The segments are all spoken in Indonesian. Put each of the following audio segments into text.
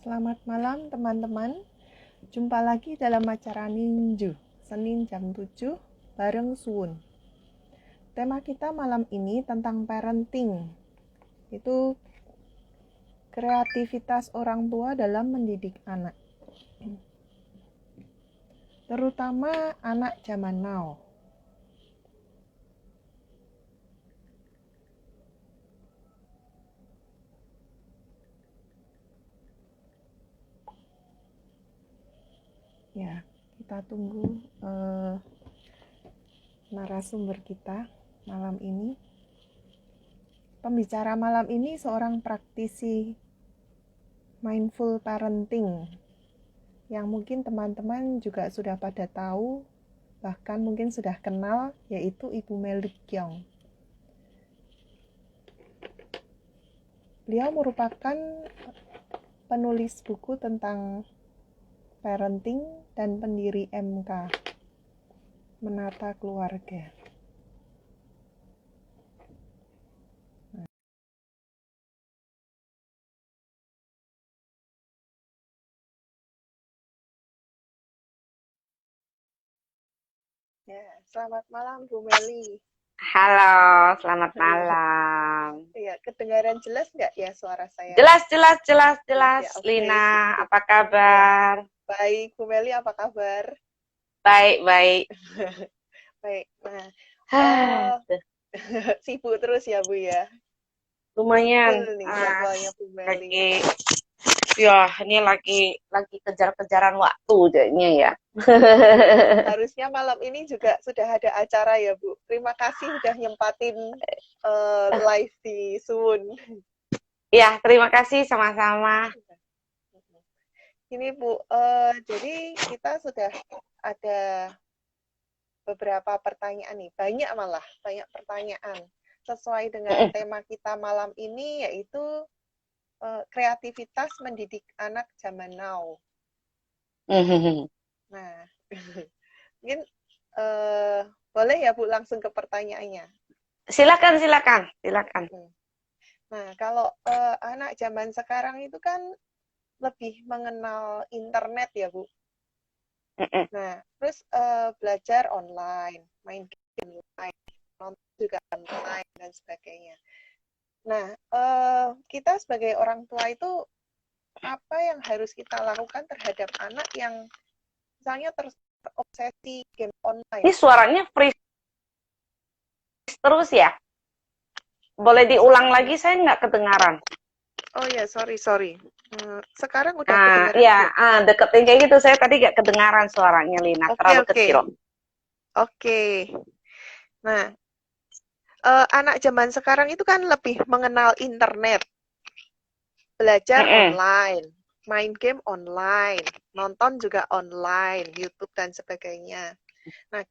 Selamat malam teman-teman. Jumpa lagi dalam acara Ninju Senin jam 7 bareng Suun. Tema kita malam ini tentang parenting. Itu kreativitas orang tua dalam mendidik anak. Terutama anak zaman now. Ya, kita tunggu narasumber kita malam ini. Pembicara malam ini seorang praktisi mindful parenting yang mungkin teman-teman juga sudah pada tahu, bahkan mungkin sudah kenal, yaitu Ibu Melik Kyong. Beliau merupakan penulis buku tentang parenting dan pendiri MK, Menata Keluarga. Ya, selamat malam Bu Meli. Halo, selamat malam. Ya, kedengaran jelas nggak ya suara saya? Jelas. Ya, oke, Lina, sip. apa kabar? Baik, Bu Meli apa kabar? Baik. Baik, nah Hah, sibuk terus ya Bu ya? lumayan. Full nih jadwalnya Bu Meli. Ini lagi kejar-kejaran waktu jadinya ya. Harusnya malam ini juga sudah ada acara ya Bu. Terima kasih sudah nyempatin live di Sun. Ya, terima kasih sama-sama. Ini Bu, jadi kita sudah ada beberapa pertanyaan nih, banyak pertanyaan sesuai dengan tema kita malam ini, yaitu kreativitas mendidik anak zaman now. Nah, mungkin boleh ya Bu langsung ke pertanyaannya. Silakan. Nah, kalau anak zaman sekarang itu kan lebih mengenal internet ya Bu. Nah, terus belajar online, main game online, nonton juga online dan sebagainya. Nah, kita sebagai orang tua itu apa yang harus kita lakukan terhadap anak yang misalnya terobsesi game online? Ini suaranya freeze terus ya? Boleh diulang lagi, saya nggak kedengaran. Oh ya, sorry. Sekarang udah kedengaran? Iya, deketin kayak gitu. Saya tadi nggak kedengaran suaranya, Lina. Terlalu kecil. Oke. Nah, anak zaman sekarang itu kan lebih mengenal internet, belajar online, main game online, nonton juga online, YouTube dan sebagainya. Nah,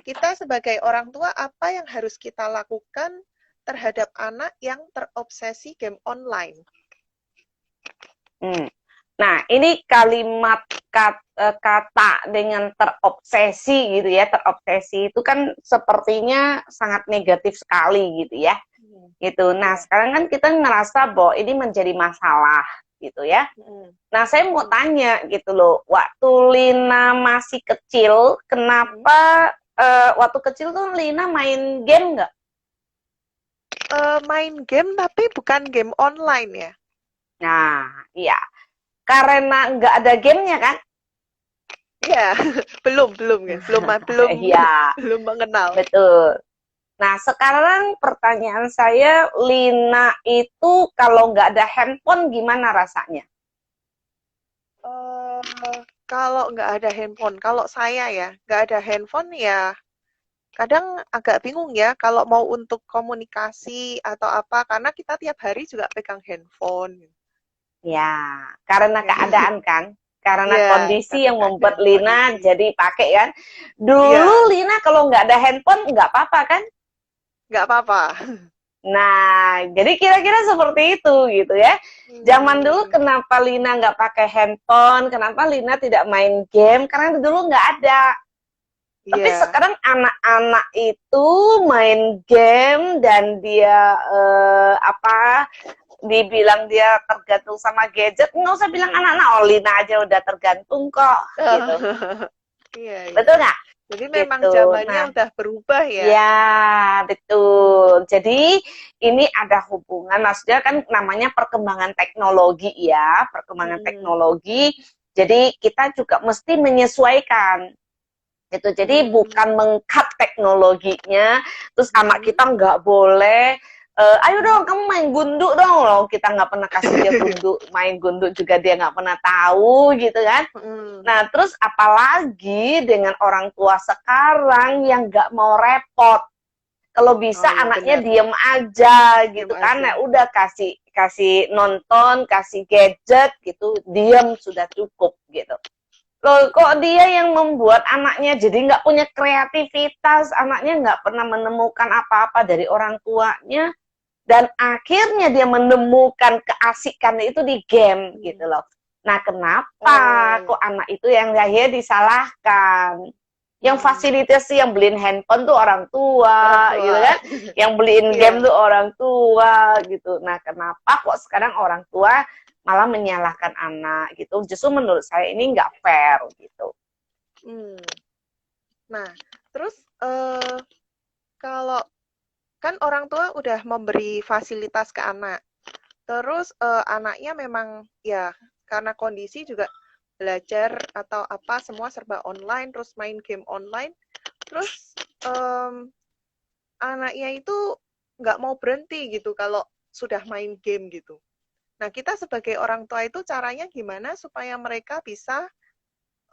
kita sebagai orang tua apa yang harus kita lakukan terhadap anak yang terobsesi game online? Nah, ini kalimat kata dengan terobsesi gitu ya. Terobsesi itu kan sepertinya sangat negatif sekali gitu ya. Gitu. Nah, sekarang kan kita ngerasa bahwa ini menjadi masalah gitu ya. Nah, saya mau tanya gitu loh, waktu Lina masih kecil, kenapa waktu kecil tuh Lina main game nggak? Main game tapi bukan game online ya? Nah, iya. Karena nggak ada gamenya kan? Iya, belum Iya, belum mengenal. betul. Nah, sekarang pertanyaan saya, Lina itu kalau nggak ada handphone gimana rasanya? Kalau nggak ada handphone, kalau saya ya nggak ada handphone ya kadang agak bingung ya kalau mau untuk komunikasi atau apa, karena kita tiap hari juga pegang handphone. Ya, karena keadaan kan, karena Ya, kondisi karena yang membuat keadaan Lina kondisi. jadi pakai kan. Dulu Lina kalau nggak ada handphone nggak apa-apa kan? Nggak apa-apa. Nah, jadi kira-kira seperti itu gitu ya. Zaman dulu kenapa Lina nggak pakai handphone, kenapa Lina tidak main game, karena dulu nggak ada. Tapi sekarang anak-anak itu main game dan dia dibilang dia tergantung sama gadget, nggak usah bilang anak-anak, Olina aja udah tergantung kok, gitu. Iya, iya. Betul nggak? Jadi memang Gitu. zamannya Nah, udah berubah ya. ya, betul. Jadi ini ada hubungan, maksudnya kan namanya perkembangan teknologi ya, perkembangan Mm-mm. teknologi. Jadi kita juga mesti menyesuaikan gitu. Jadi Mm. bukan mengkat teknologinya, terus anak Mm-mm. kita nggak boleh, ayo dong kamu main gunduk dong, loh kita nggak pernah kasih dia gunduk, main gunduk juga dia nggak pernah tahu gitu kan. Mm-mm. Nah terus apalagi dengan orang tua sekarang yang nggak mau repot, kalau bisa Oh iya anaknya benar, diem aja diam gitu kan, aja. nah, udah kasih kasih nonton, kasih gadget gitu, diem sudah cukup gitu. Loh, kok dia yang membuat anaknya jadi nggak punya kreativitas, anaknya nggak pernah menemukan apa-apa dari orang tuanya, dan akhirnya dia menemukan keasikan itu di game gitu loh. Nah, kenapa Oh iya. kok anak itu yang akhirnya disalahkan? Yang Hmm. fasilitasi yang beliin handphone tuh orang Orang tua, gitu tua. kan? Yang beliin Iya. game tuh orang tua, gitu. Nah, kenapa kok sekarang orang tua malah menyalahkan anak, gitu? Justru menurut saya ini nggak fair, gitu. Hmm. Nah, terus kalau kan orang tua udah memberi fasilitas ke anak, terus anaknya memang ya karena kondisi juga belajar atau apa semua serba online, terus main game online, terus anaknya itu nggak mau berhenti gitu kalau sudah main game gitu. Nah, kita sebagai orang tua itu caranya gimana supaya mereka bisa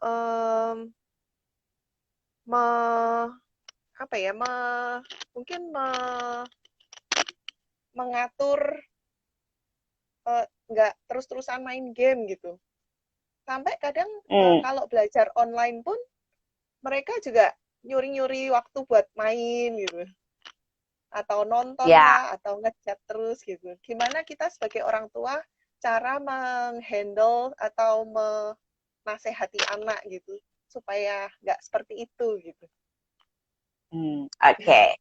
em, me, apa ya, mungkin mengatur nggak terus-terusan main game gitu. Sampai kadang Hmm, kalau belajar online pun mereka juga nyuri-nyuri waktu buat main gitu. Atau nonton ya. lah, atau ngechat terus gitu. Gimana kita sebagai orang tua cara menghandle atau menasehati anak gitu supaya nggak seperti itu gitu. Oke.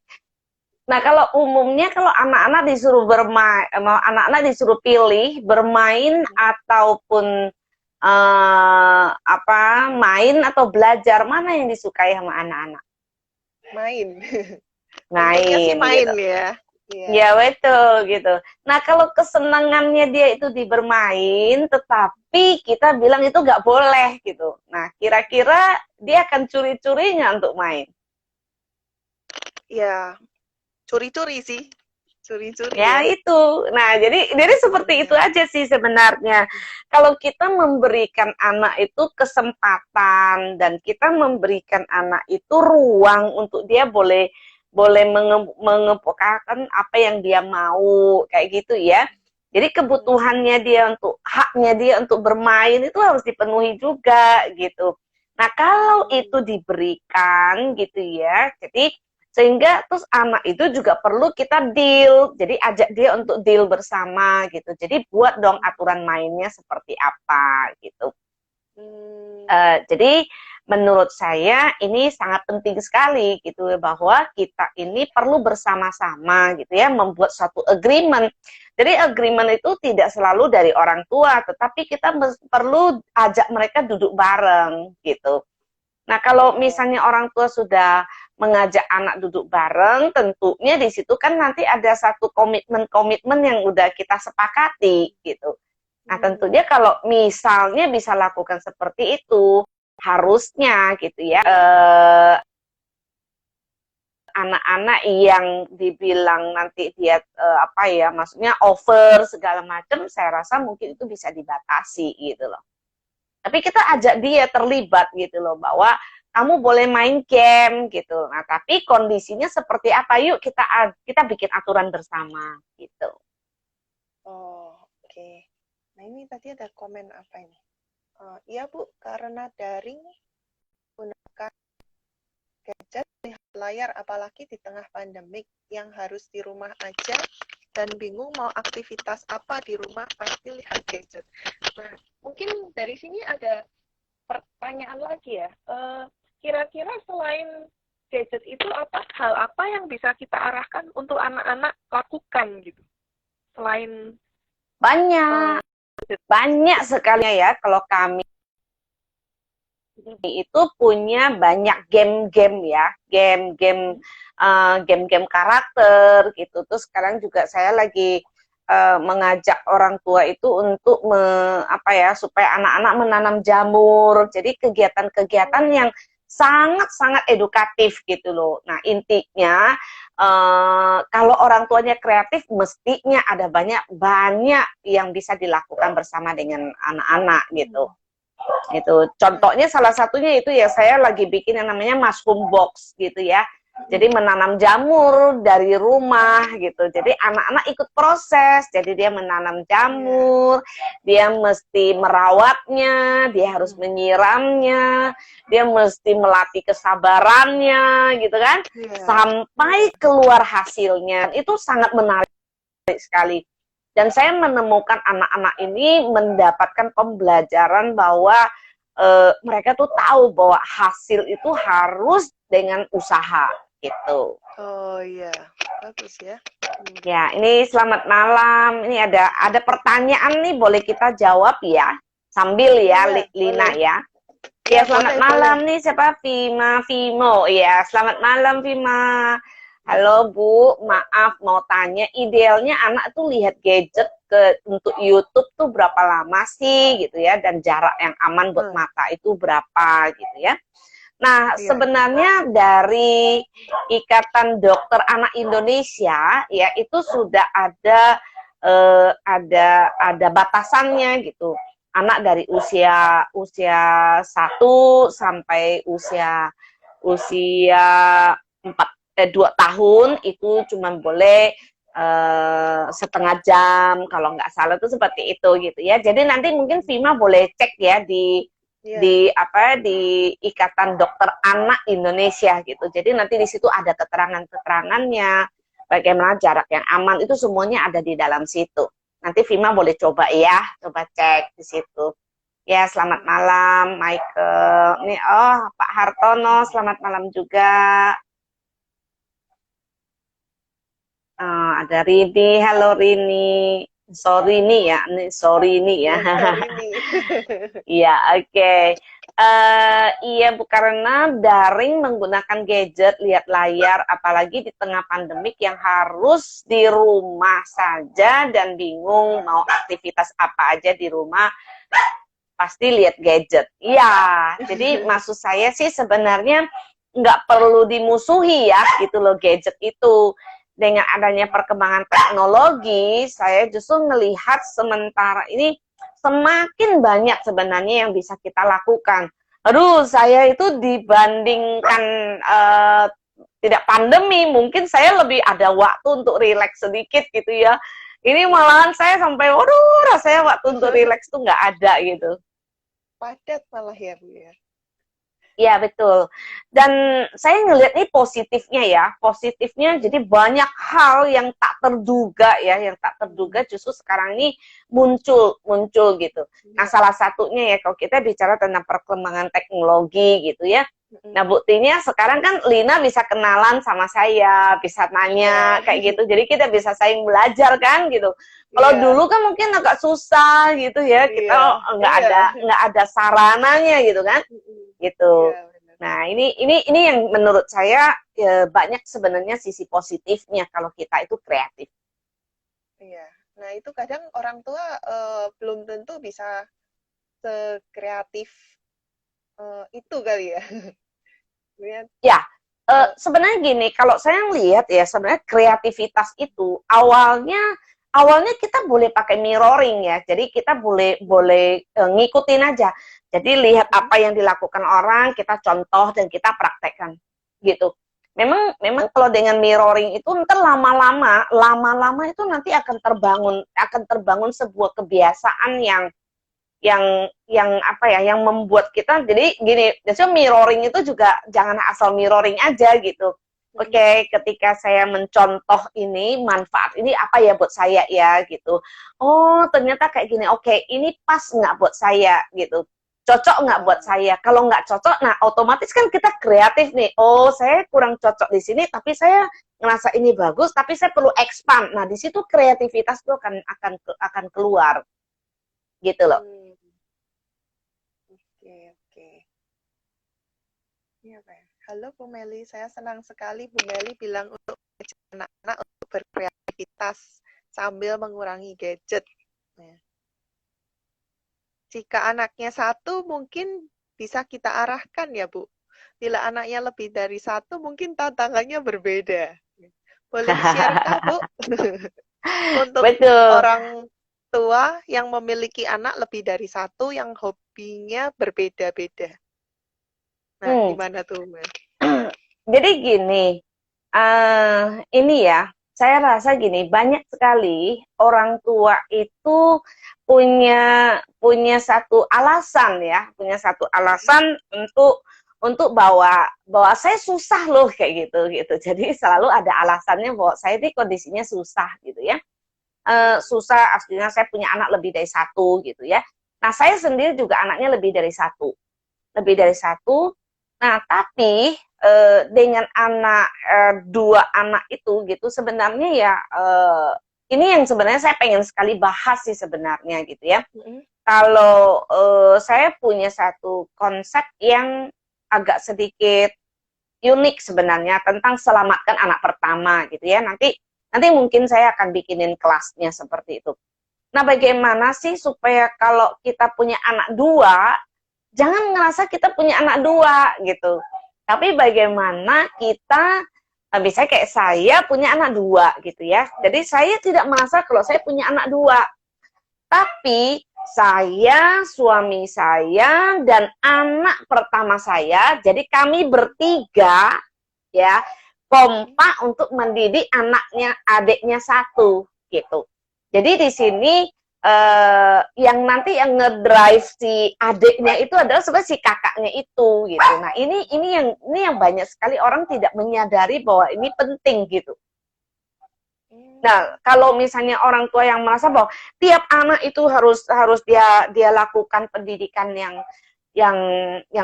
Nah, kalau umumnya kalau anak-anak disuruh bermain, anak-anak disuruh pilih bermain ataupun apa, main atau belajar, mana yang disukai sama anak-anak? Main. Untungnya sih Main main gitu. ya. Iya. Ya betul gitu. Nah, kalau kesenangannya dia itu di bermain, tetapi kita bilang itu nggak boleh gitu. Nah, kira-kira dia akan curi-curi nggak untuk main? Ya, curi-curi sih. Curi-curi Ya ya. itu. Nah, jadi seperti itu Iya. aja sih sebenarnya. Kalau kita memberikan anak itu kesempatan dan kita memberikan anak itu ruang untuk dia boleh boleh mengemukakan apa yang dia mau, kayak gitu ya. Jadi kebutuhannya dia untuk haknya dia untuk bermain itu harus dipenuhi juga gitu. Nah, kalau itu diberikan gitu ya. Jadi sehingga terus anak itu juga perlu kita deal, jadi ajak dia untuk deal bersama gitu, jadi buat dong aturan mainnya seperti apa gitu. Jadi menurut saya ini sangat penting sekali gitu bahwa kita ini perlu bersama-sama gitu ya membuat suatu agreement. Jadi agreement itu tidak selalu dari orang tua, tetapi kita perlu ajak mereka duduk bareng gitu. Nah, kalau Oh, misalnya orang tua sudah mengajak anak duduk bareng, tentunya di situ kan nanti ada satu komitmen-komitmen yang udah kita sepakati gitu. Nah, tentunya kalau misalnya bisa lakukan seperti itu, harusnya gitu ya, anak-anak yang dibilang nanti dia apa ya, maksudnya over segala macam, saya rasa mungkin itu bisa dibatasi gitu loh. Tapi kita ajak dia terlibat gitu loh, bahwa kamu boleh main game gitu. Nah, tapi kondisinya seperti apa? Yuk kita bikin aturan bersama gitu. oh, oke. Nah, ini tadi ada komen apa ini? Iya, Bu, karena daring gunakan gadget, lihat layar, apalagi di tengah pandemik yang harus di rumah aja dan bingung mau aktivitas apa di rumah pasti lihat gadget. Nah, mungkin dari sini ada pertanyaan lagi ya. Kira-kira selain gadget itu hal apa yang bisa kita arahkan untuk anak-anak lakukan gitu? Selain Banyak, banyak sekali ya. Kalau kami itu punya banyak game-game ya, game-game karakter gitu. Terus sekarang juga saya lagi mengajak orang tua itu untuk apa ya, supaya anak-anak menanam jamur. Jadi kegiatan-kegiatan yang sangat-sangat edukatif gitu loh. Nah, intinya kalau orang tuanya kreatif, mestinya ada banyak yang bisa dilakukan bersama dengan anak-anak gitu. Itu contohnya, salah satunya itu ya, saya lagi bikin yang namanya mushroom box gitu ya. Jadi menanam jamur dari rumah gitu. Jadi anak-anak ikut proses. Jadi dia menanam jamur, dia mesti merawatnya, dia harus menyiramnya, dia mesti melatih kesabarannya gitu kan, sampai keluar hasilnya. Itu sangat menarik sekali. Dan saya menemukan anak-anak ini mendapatkan pembelajaran bahwa mereka tuh tahu bahwa hasil itu harus dengan usaha gitu. Oh iya, bagus ya. Ya, ini selamat malam. Ini ada pertanyaan nih, boleh kita jawab ya, sambil ya, Lina boleh. ya. Ya, selamat boleh, malam boleh. nih, siapa? Vimo. Ya, selamat malam Vima. Halo Bu, maaf mau tanya, idealnya anak tuh lihat gadget untuk YouTube tuh berapa lama sih gitu ya, dan jarak yang aman buat mata itu berapa gitu ya. Nah, sebenarnya dari Ikatan Dokter Anak Indonesia ya, itu sudah ada batasannya gitu. Anak dari usia 1 sampai usia 2 tahun itu cuma boleh setengah jam, kalau nggak salah itu seperti itu gitu ya. Jadi nanti mungkin Vima boleh cek ya di Ikatan Dokter Anak Indonesia gitu. Jadi nanti di situ ada keterangannya, bagaimana jarak yang aman, itu semuanya ada di dalam situ. Nanti Vima boleh coba ya, coba cek di situ. Ya, selamat malam Michael. Ini Pak Hartono, selamat malam juga. Ada Rini, halo Rini. Sorry nih ya. Iya, oke. Iya Bu, karena daring menggunakan gadget, lihat layar, apalagi di tengah pandemik yang harus di rumah saja dan bingung mau aktivitas apa aja di rumah, pasti lihat gadget. Iya, jadi maksud saya sih sebenarnya nggak perlu dimusuhi ya gitu loh gadget itu. Dengan adanya perkembangan teknologi, saya justru melihat sementara ini semakin banyak sebenarnya yang bisa kita lakukan. Aduh, saya itu dibandingkan tidak pandemi, mungkin saya lebih ada waktu untuk rileks sedikit gitu ya. Ini malahan saya sampai, waduh, rasanya waktu untuk rileks tuh nggak ada gitu. Padat malah ya Bu ya. Iya betul. Dan saya ngelihat nih positifnya ya, positifnya jadi banyak hal yang tak terduga ya, yang tak terduga justru sekarang ini muncul gitu. Nah salah satunya ya kalau kita bicara tentang perkembangan teknologi gitu ya. Nah buktinya sekarang kan Lina bisa kenalan sama saya, bisa nanya kayak gitu. Jadi kita bisa saling belajar kan gitu. Kalau dulu kan mungkin agak susah gitu ya, kita nggak ada sarananya gitu kan. Gitu. Nah, ini yang menurut saya banyak sebenarnya sisi positifnya kalau kita itu kreatif. Iya. Nah, itu kadang orang tua belum tentu bisa sekreatif itu kali ya. Ya, sebenarnya gini, kalau saya lihat ya, sebenarnya kreativitas itu awalnya kita boleh pakai mirroring ya. Jadi kita boleh ngikutin aja. Jadi lihat apa yang dilakukan orang, kita contoh dan kita praktekkan gitu. Memang kalau dengan mirroring itu ntar lama-lama itu nanti akan terbangun sebuah kebiasaan yang apa ya, yang membuat kita jadi gini. Jadi mirroring itu juga jangan asal mirroring aja gitu. Oke, ketika saya mencontoh ini, manfaat ini apa ya buat saya ya gitu. Oh, ternyata kayak gini. Oke, ini pas nggak buat saya gitu. cocok nggak buat saya. Kalau nggak cocok, nah otomatis kan kita kreatif nih. Oh, saya kurang cocok di sini, tapi saya ngerasa ini bagus, tapi saya perlu expand. Nah, di situ kreativitas tuh akan keluar, gitu loh. Oke, oke. Iya, Pak. Halo Bu Meli, saya senang sekali Bu Meli bilang untuk anak-anak untuk berkreativitas sambil mengurangi gadget. Nah, jika anaknya satu, mungkin bisa kita arahkan ya Bu. Bila anaknya lebih dari satu, mungkin tantangannya berbeda. Boleh di-share Bu? Untuk Betul. orang tua yang memiliki anak lebih dari satu, yang hobinya berbeda-beda. Nah, gimana tuh, Mas? Jadi gini, ini ya, saya rasa gini, banyak sekali orang tua itu punya satu alasan ya, punya satu alasan untuk bahwa saya susah loh kayak gitu. Jadi selalu ada alasannya bahwa saya ini kondisinya susah gitu ya. Susah, aslinya saya punya anak lebih dari satu gitu ya. Nah, saya sendiri juga anaknya lebih dari satu. Lebih dari satu. Nah, tapi dengan dua anak itu gitu sebenarnya ya ini yang sebenarnya saya pengen sekali bahas sih sebenarnya gitu ya. Kalau saya punya satu konsep yang agak sedikit unik sebenarnya tentang selamatkan anak pertama gitu ya. Nanti mungkin saya akan bikinin kelasnya seperti itu. Nah, bagaimana sih supaya kalau kita punya anak dua, jangan ngerasa kita punya anak dua gitu. Tapi bagaimana kita, misalnya kayak saya punya anak dua gitu ya. Jadi saya tidak merasa kalau saya punya anak dua. Tapi saya, suami saya, dan anak pertama saya, jadi kami bertiga ya, kompak untuk mendidik adiknya satu gitu. Jadi di sini yang nanti yang ngedrive si adiknya itu adalah sebenarnya si kakaknya itu gitu. Nah, ini yang banyak sekali orang tidak menyadari bahwa ini penting gitu. Nah, kalau misalnya orang tua yang merasa bahwa tiap anak itu harus dia lakukan pendidikan yang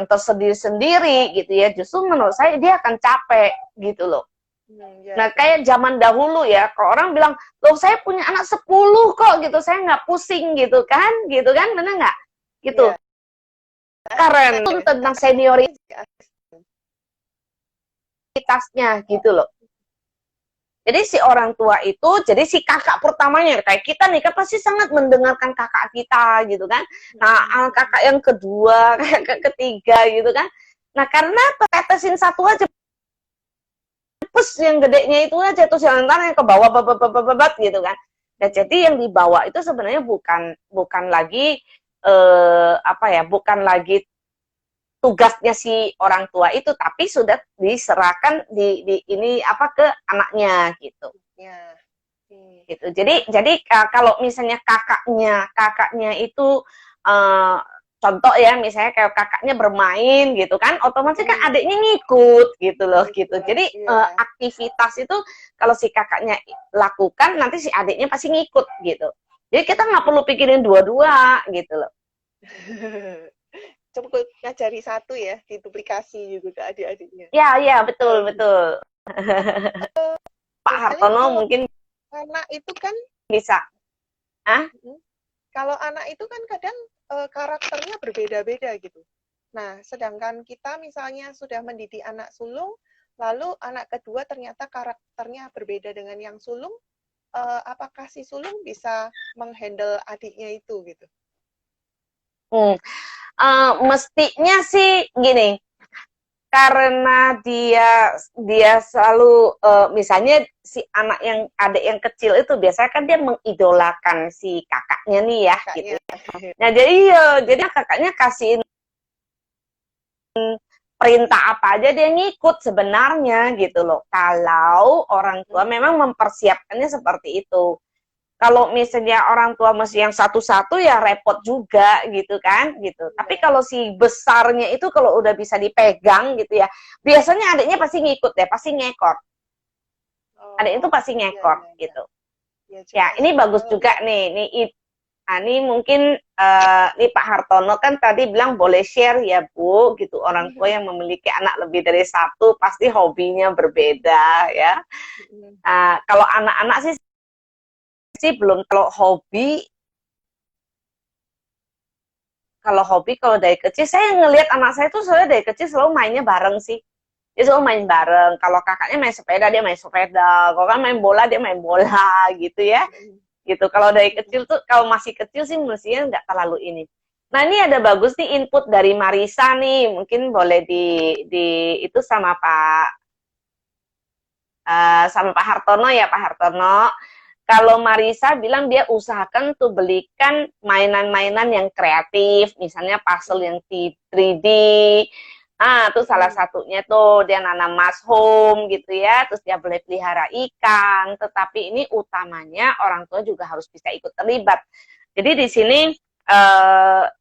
tersendiri-sendiri gitu ya, justru menurut saya dia akan capek gitu loh. Nah, kayak zaman dahulu ya, kalau orang bilang, loh saya punya anak 10 kok gitu, saya nggak pusing gitu kan, benar nggak? Gitu. Karena itu tentang senioritasnya gitu loh. Jadi si orang tua itu, jadi si kakak pertamanya, kayak kita nih kan pasti sangat mendengarkan kakak kita gitu kan. Nah, kakak yang kedua, kakak ketiga gitu kan. Nah, karena tetesin satu aja, terus yang gedenya itu aja, terus yang antara yang ke bawah babat gitu kan. Nah, jadi yang dibawa itu sebenarnya bukan lagi bukan lagi tugasnya si orang tua itu, tapi sudah diserahkan ke anaknya gitu. Gitu. Jadi kalau misalnya kakaknya itu contoh ya, misalnya kayak kakaknya bermain gitu kan, otomatis kan adiknya ngikut gitu loh gitu. Jadi aktivitas itu kalau si kakaknya lakukan, nanti si adiknya pasti ngikut gitu. Jadi kita nggak perlu pikirin dua-dua gitu loh. Cukup ngajari satu ya, diduplikasi gitu ke adik-adiknya. Ya, betul. Pak Hartono mungkin anak itu kan bisa. Kalau anak itu kan kadang karakternya berbeda-beda gitu. Nah, sedangkan kita misalnya sudah mendidik anak sulung, lalu anak kedua ternyata karakternya berbeda dengan yang sulung, apakah si sulung bisa menghandle adiknya itu gitu? Mestinya sih gini, karena dia selalu misalnya si adik yang kecil itu biasanya kan dia mengidolakan si kakaknya nih ya gitu. Nah, jadi kakaknya kasihin perintah apa aja dia ngikut sebenarnya gitu loh. Kalau orang tua memang mempersiapkannya seperti itu. Kalau misalnya orang tua mesti yang satu-satu ya repot juga gitu kan gitu. Tapi kalau si besarnya itu kalau udah bisa dipegang gitu ya, biasanya adiknya pasti ngikut deh, pasti ngekor. Adik itu pasti ngekor gitu. Ya, ini bagus juga nih Nah, ini mungkin nih Pak Hartono kan tadi bilang boleh share ya Bu, gitu. Orang tua yang memiliki anak lebih dari satu pasti hobinya berbeda ya. Kalau anak-anak sih belum. Kalau dari kecil saya ngelihat anak saya tuh soalnya dari kecil selalu mainnya bareng sih. Dia selalu main bareng. Kalau kakaknya main sepeda, dia main sepeda. Kalau kan main bola, dia main bola gitu ya. Gitu. Kalau dari kecil tuh, kalau masih kecil sih mestinya nggak terlalu ini. Nah, ini ada bagus nih input dari Marisa nih. Mungkin boleh di itu sama Pak Hartono ya, Pak Hartono. Kalau Marisa bilang dia usahakan tuh belikan mainan-mainan yang kreatif, misalnya puzzle yang 3D. Itu salah satunya tuh dia nanam mushroom gitu ya, terus dia boleh pelihara ikan. Tetapi ini utamanya orang tua juga harus bisa ikut terlibat. Jadi di sini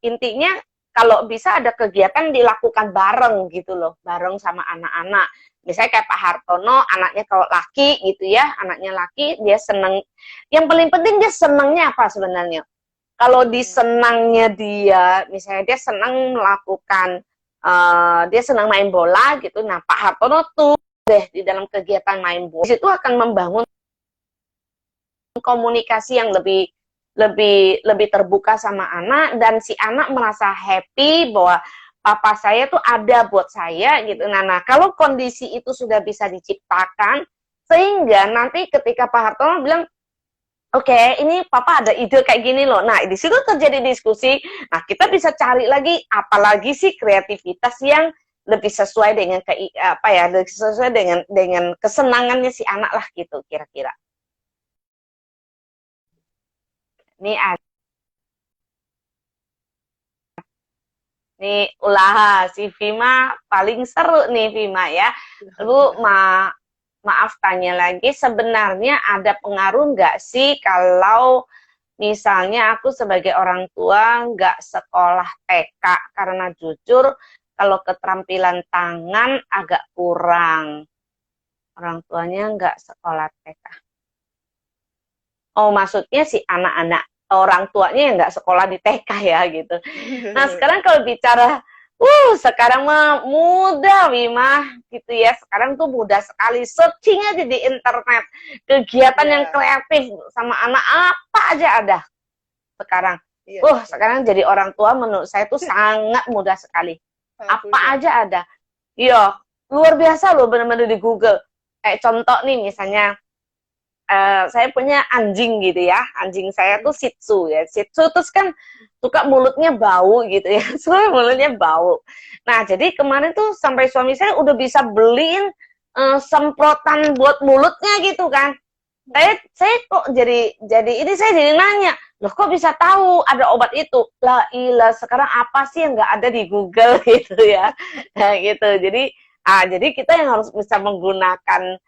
intinya kalau bisa ada kegiatan dilakukan bareng gitu loh, bareng sama anak-anak. Misalnya kayak Pak Hartono, anaknya kalau laki gitu ya, anaknya laki, dia seneng. Yang paling penting dia senengnya apa sebenarnya? Kalau disenangnya dia, misalnya dia senang melakukan, dia senang main bola gitu. Nah, Pak Hartono tuh deh di dalam kegiatan main bola, itu akan membangun komunikasi yang lebih terbuka sama anak, dan si anak merasa happy bahwa papa saya tuh ada buat saya gitu. Nah, kalau kondisi itu sudah bisa diciptakan, sehingga nanti ketika Pak Hartono bilang, oke, ini papa ada ide kayak gini loh. Nah, di situ terjadi diskusi. Nah, kita bisa cari lagi, apalagi sih kreativitas yang lebih sesuai dengan lebih sesuai dengan kesenangannya si anak lah gitu kira-kira. Ini nih ulah si Vima paling seru nih Vima ya. Lu maaf tanya lagi, sebenarnya ada pengaruh nggak sih kalau misalnya aku sebagai orang tua nggak sekolah TK, karena jujur kalau keterampilan tangan agak kurang. Orang tuanya nggak sekolah TK. Oh, maksudnya si anak-anak orang tuanya yang nggak sekolah di TK ya gitu. Nah, sekarang kalau bicara sekarang mah mudah Wimah gitu ya. Sekarang tuh mudah sekali, searching aja di internet. Kegiatan yang kreatif sama anak apa aja ada sekarang. Sekarang jadi orang tua menurut saya tuh sangat mudah sekali. Apa aja ada. Iya, luar biasa loh benar-benar di Google. Kayak contoh nih misalnya, saya punya anjing gitu ya. Anjing saya tuh Shih Tzu ya. Shih Tzu terus kan suka mulutnya bau gitu ya. Suka mulutnya bau. Nah, jadi kemarin tuh sampai suami saya udah bisa beliin semprotan buat mulutnya gitu kan. Saya kok jadi ini saya jadi nanya, loh kok bisa tahu ada obat itu? Lah ilah, sekarang apa sih yang nggak ada di Google gitu ya. Nah, gitu. Jadi kita yang harus bisa menggunakan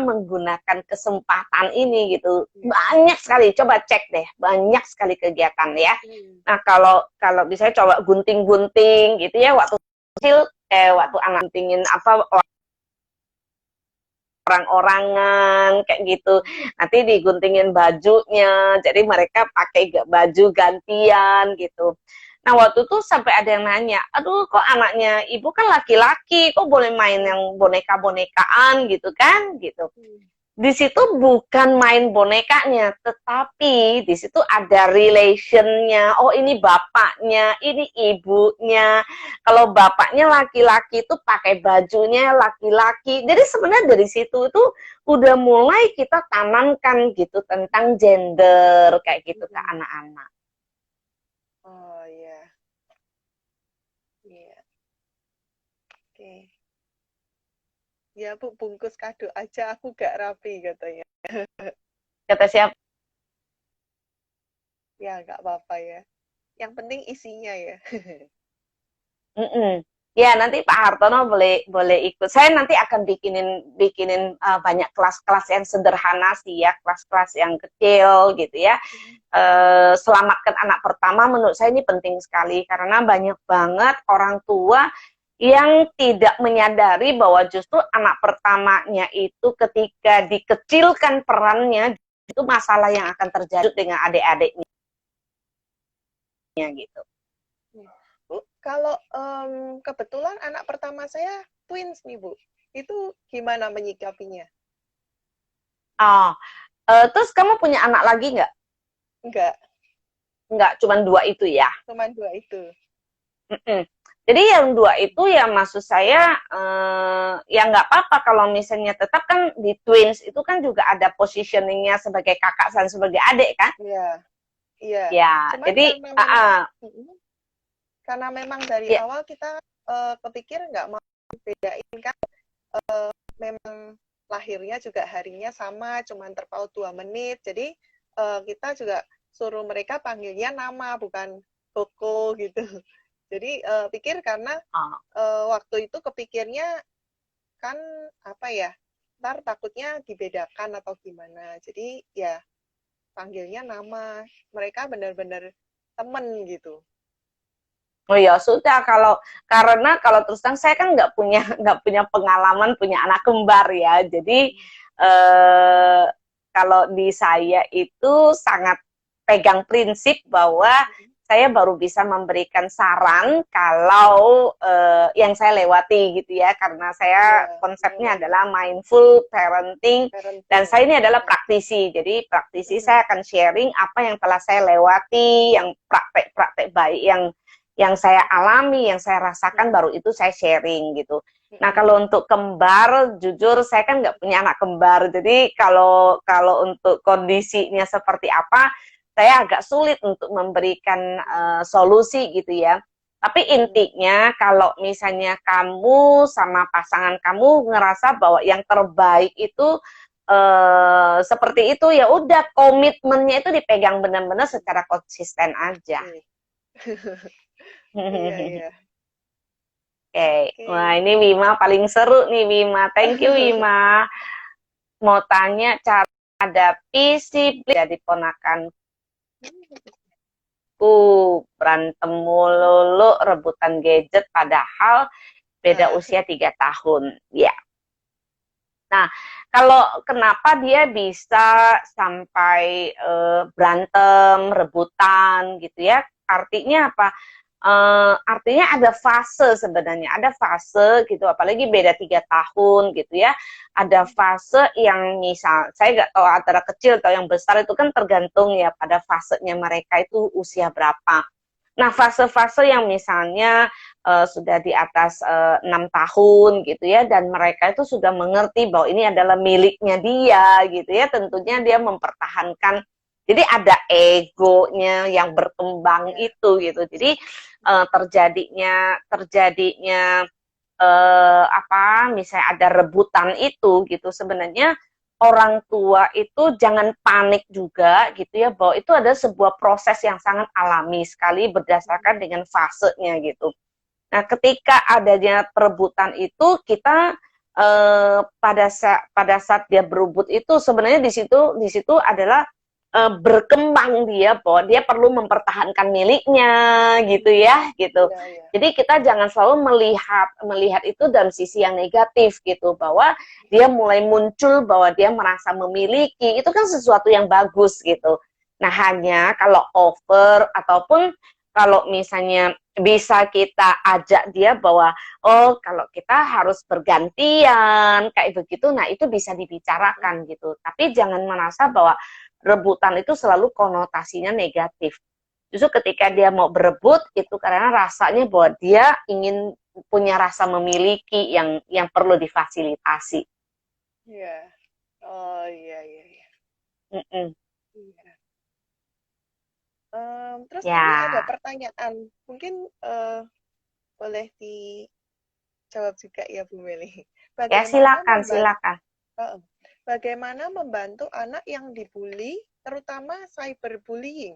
menggunakan kesempatan ini gitu. Banyak sekali, coba cek deh, banyak sekali kegiatan ya. Nah, kalau bisa coba gunting-gunting gitu ya waktu kecil, waktu anak guntingin orang-orangan kayak gitu, nanti diguntingin bajunya, jadi mereka pakai baju gantian gitu. Nah, waktu itu sampai ada yang nanya, aduh kok anaknya ibu kan laki-laki, kok boleh main yang boneka-bonekaan gitu kan, gitu. Di situ bukan main bonekanya, tetapi di situ ada relationnya. Oh, ini bapaknya, ini ibunya. Kalau bapaknya laki-laki itu pakai bajunya laki-laki. Jadi sebenarnya dari situ itu udah mulai kita tanamkan gitu tentang gender kayak gitu ke anak-anak. Oh iya, iya, oke. Ya Bu, bungkus kado aja, aku gak rapi katanya. Kata siapa? Ya nggak apa-apa ya. Yang penting isinya ya. Ya, nanti Pak Hartono boleh ikut. Saya nanti akan bikinin banyak kelas-kelas yang sederhana sih ya, kelas-kelas yang kecil gitu ya. Selamatkan anak pertama menurut saya ini penting sekali, karena banyak banget orang tua yang tidak menyadari bahwa justru anak pertamanya itu ketika dikecilkan perannya, itu masalah yang akan terjadi dengan adik-adiknya. gitu. Bu, kalau kebetulan anak pertama saya twins nih Bu, itu gimana menyikapinya? Oh, terus kamu punya anak lagi nggak? Enggak, Nggak, cuma 2 itu ya? cuma 2 itu. Mm-mm. Jadi yang 2 itu ya maksud saya ya nggak apa-apa kalau misalnya tetap kan di twins itu kan juga ada positioningnya sebagai kakak dan sebagai adik kan? Iya, iya. Ya, Cuman jadi karena memang dari ya, awal kita kepikir nggak mau bedain kan, memang lahirnya juga harinya sama, cuman terpaut 2 menit. Jadi kita juga suruh mereka panggilnya nama, bukan Koko gitu. Jadi pikir karena oh, waktu itu kepikirnya kan apa ya, ntar takutnya dibedakan atau gimana. Jadi ya panggilnya nama. Mereka benar-benar temen gitu. oh ya sudah karena kalau terus terang saya kan nggak punya pengalaman punya anak kembar ya. Jadi eh, kalau di saya itu sangat pegang prinsip bahwa saya baru bisa memberikan saran kalau yang saya lewati gitu ya, karena saya Ya, konsepnya adalah mindful parenting dan parenting. saya ini adalah praktisi. Jadi praktisi saya akan sharing apa yang telah saya lewati, yang praktek-praktek baik yang saya alami, yang saya rasakan, baru itu saya sharing gitu. Nah kalau untuk kembar, jujur saya kan nggak punya anak kembar, jadi kalau untuk kondisinya seperti apa, saya agak sulit untuk memberikan solusi gitu ya. Tapi intinya kalau misalnya kamu sama pasangan kamu ngerasa bahwa yang terbaik itu seperti itu, ya udah komitmennya itu dipegang benar-benar secara konsisten aja. Iya, iya. Oke, wah Oke. ini Wima paling seru nih Wima. Thank you Wima. Mau tanya cara hadapi si jadi ponakanku berantem mulu rebutan gadget padahal beda Nah, usia 3 tahun. Ya. Nah, kalau kenapa dia bisa sampai berantem, rebutan gitu ya? Artinya apa? Artinya ada fase sebenarnya, ada fase gitu, apalagi beda 3 tahun gitu ya. Ada fase yang misal, saya nggak tahu antara kecil atau yang besar itu kan tergantung ya pada fasenya mereka itu usia berapa. Nah, fase-fase yang misalnya sudah di atas 6 tahun gitu ya, dan mereka itu sudah mengerti bahwa ini adalah miliknya dia gitu ya, tentunya dia mempertahankan. Jadi ada egonya yang berkembang ya. itu gitu. Jadi terjadinya apa misalnya ada rebutan itu gitu, sebenarnya orang tua itu jangan panik juga gitu ya, bahwa itu ada sebuah proses yang sangat alami sekali berdasarkan dengan fasenya gitu. Nah, ketika adanya perebutan itu kita pada saat dia berebut itu sebenarnya di situ adalah berkembang dia bahwa dia perlu mempertahankan miliknya gitu ya gitu. Iya, iya. Jadi kita jangan selalu melihat itu dalam sisi yang negatif gitu, bahwa dia mulai muncul bahwa dia merasa memiliki, itu kan sesuatu yang bagus gitu. Nah, hanya kalau over ataupun kalau misalnya bisa kita ajak dia bahwa oh kalau kita harus bergantian kayak begitu, nah itu bisa dibicarakan gitu. Tapi jangan merasa bahwa rebutan itu selalu konotasinya negatif. Justru ketika dia mau berebut itu karena rasanya bahwa dia ingin punya rasa memiliki yang perlu difasilitasi. Iya. Oh, iya, iya, iya. Mm-mm. Iya. Terus ini ada Ya, pertanyaan, mungkin boleh dijawab juga ya Bu Meli. ya Bagaimana silakan membantu, silakan. bagaimana membantu anak yang dibully, terutama cyberbullying?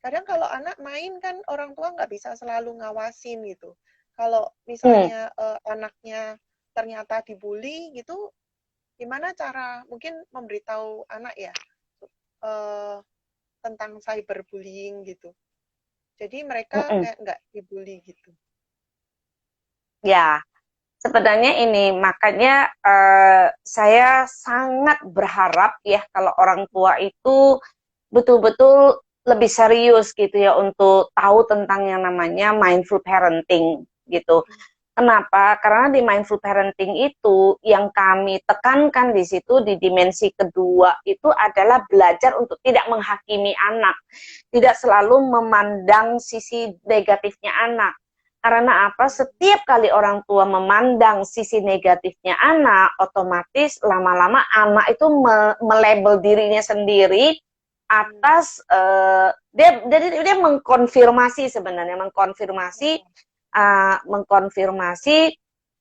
Kadang kalau anak main kan orang tua nggak bisa selalu ngawasin gitu. Kalau Hmm. misalnya anaknya ternyata dibully gitu, gimana cara mungkin memberitahu anak ya eh, tentang cyberbullying gitu. Jadi mereka Mm-mm. kayak nggak dibully gitu. Ya, sebenarnya ini makanya saya sangat berharap ya kalau orang tua itu betul-betul lebih serius gitu ya untuk tahu tentang yang namanya mindful parenting gitu. Kenapa? Karena di mindful parenting itu yang kami tekankan di situ di dimensi kedua itu adalah belajar untuk tidak menghakimi anak, tidak selalu memandang sisi negatifnya anak. Karena apa? Setiap kali orang tua memandang sisi negatifnya anak, otomatis lama-lama anak itu melabel dirinya sendiri atas dia mengkonfirmasi sebenarnya mengkonfirmasi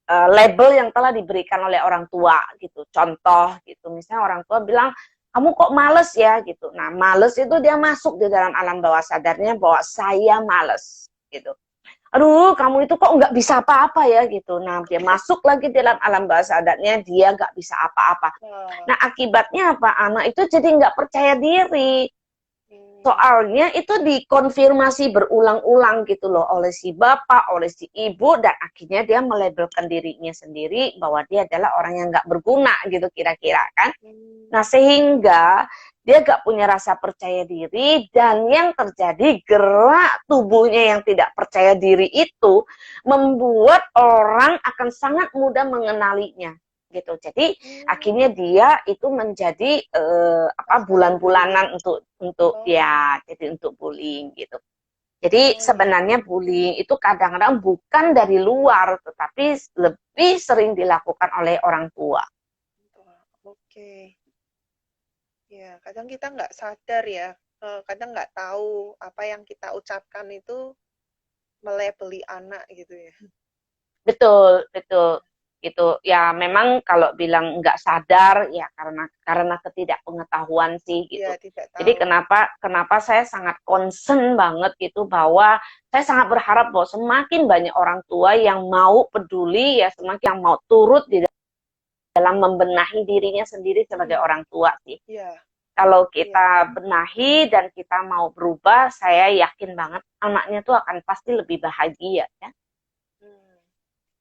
label yang telah diberikan oleh orang tua gitu. Contoh gitu, misalnya orang tua bilang kamu kok males ya gitu. Nah, males itu dia masuk di dalam alam bawah sadarnya bahwa saya males gitu. Aduh, kamu itu kok nggak bisa apa-apa ya gitu. Nah, dia masuk lagi dalam alam bawah sadarnya dia nggak bisa apa-apa. Nah, akibatnya apa? Anak itu jadi nggak percaya diri. Soalnya itu dikonfirmasi berulang-ulang gitu loh oleh si bapak, oleh si ibu, dan akhirnya dia melabelkan dirinya sendiri bahwa dia adalah orang yang nggak berguna gitu kira-kira kan. Nah sehingga dia nggak punya rasa percaya diri dan yang terjadi gerak tubuhnya yang tidak percaya diri itu membuat orang akan sangat mudah mengenalinya gitu. Jadi akhirnya dia itu menjadi bulan-bulanan untuk ya jadi untuk bullying gitu. Jadi sebenarnya bullying itu kadang-kadang bukan dari luar tetapi lebih sering dilakukan oleh orang tua. Oke. Ya, kadang kita nggak sadar ya, kadang nggak tahu apa yang kita ucapkan itu melabeli anak gitu ya. Betul, betul. Gitu ya, memang kalau bilang nggak sadar ya karena ketidakpengetahuan sih gitu. Ya, tidak tahu. Jadi kenapa saya sangat concern banget gitu bahwa saya sangat berharap bahwa semakin banyak orang tua yang mau peduli ya, semakin yang mau turut di dalam membenahi dirinya sendiri sebagai orang tua sih. Ya. Kalau kita benahi dan kita mau berubah, saya yakin banget anaknya tuh akan pasti lebih bahagia ya.